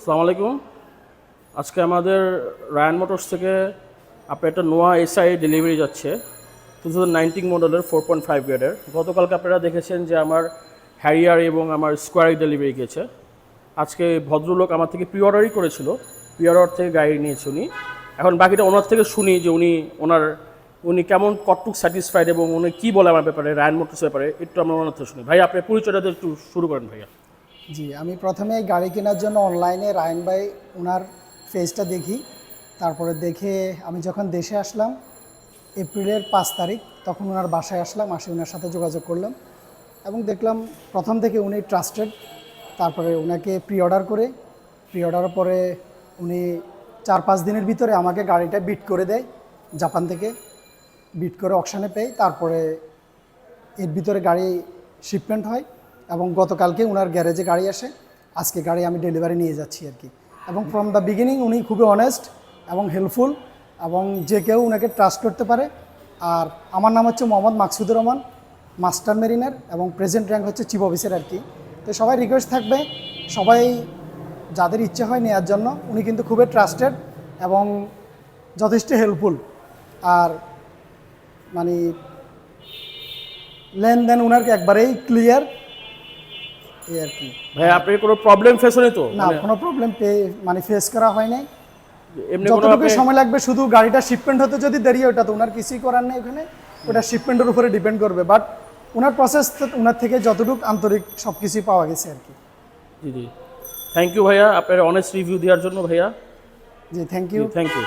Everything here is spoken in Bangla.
আসসালামু আলাইকুম। আজকে আমাদের রায়ান মোটরস থেকে আপনার একটা নোয়া এসআই ডেলিভারি যাচ্ছে 2019 মডেলের 4.5 গ্রেডের। গতকালকে আপনারা দেখেছেন যে আমার হ্যারিয়ার এবং আমার স্কোয়ার ডেলিভারি গেছে। আজকে ভদ্রলোক আমার থেকে প্রি অর্ডারই করেছিল, প্রি অর্ডার থেকে গাড়ি নিয়েছে উনি। এখন বাকিটা ওনার থেকে শুনি যে উনি কেমন কতটুকু স্যাটিসফাইড এবং উনি কী বলে আমার ব্যাপারে, রায়ান মোটরসের ব্যাপারে একটু আমরা ওনার থেকে শুনি। ভাই আপনার পরিচয়টা দিয়ে একটু শুরু করেন ভাইয়া। জি, আমি প্রথমে গাড়ি কেনার জন্য অনলাইনে রায়ন ভাই ওনার পেজটা দেখি। তারপরে দেখে আমি যখন দেশে আসলাম এপ্রিলের 5 তারিখ, তখন ওনার বাসায় আসলাম, ওনার সাথে যোগাযোগ করলাম এবং দেখলাম প্রথম থেকে উনি ট্রাস্টেড। তারপরে ওনাকে প্রি অর্ডারের পরে উনি 4-5 দিনের ভিতরে আমাকে গাড়িটা বিট করে দেয়, জাপান থেকে বিট করে অকশানে পেয়ে। তারপরে এর ভিতরে গাড়ি শিপমেন্ট হয় এবং গতকালকে ওনার গ্যারেজে গাড়ি আসে। আজকে গাড়ি আমি ডেলিভারি নিয়ে যাচ্ছি আর কি। এবং ফ্রম দ্য বিগিনিং উনি খুবই অনেস্ট এবং হেল্পফুল এবং যে কেউ ওনাকে ট্রাস্ট করতে পারে। আর আমার নাম হচ্ছে মোহাম্মদ মাকসুদুর রহমান, মাস্টার মেরিনার এবং প্রেজেন্ট র্যাঙ্ক হচ্ছে চিফ অফিসার আর কি। তো সবাই রিকোয়েস্ট থাকবে, সবাই যাদের ইচ্ছে হয় নেওয়ার জন্য, উনি কিন্তু খুবই ট্রাস্টেড এবং যথেষ্ট হেল্পফুল। আর মানে লেনদেন ওনার একবারেই ক্লিয়ার এই আর কি। ভাই আপনার কোনো প্রবলেম ফেস হয়নি তো? না, কোনো প্রবলেম ফেস করা হয় নাই। এমনি কোনো যতটুকু সময় লাগবে, শুধু গাড়িটা শিপমেন্ট হতে যদি দেরি হয়, ওটা তো ওনার কিছুই করার নেই, ওখানে ওটা শিপমেন্টের উপরে ডিপেন্ড করবে। বাট ওনার প্রসেস ওনার থেকে যতটুকু আন্তরিক সব কিছুই পাওয়া গেছে আর কি। জি জি, থ্যাংক ইউ ভাইয়া আপনার অনেস্ট রিভিউ দেওয়ার জন্য ভাইয়া। জি, থ্যাংক ইউ। Thank you.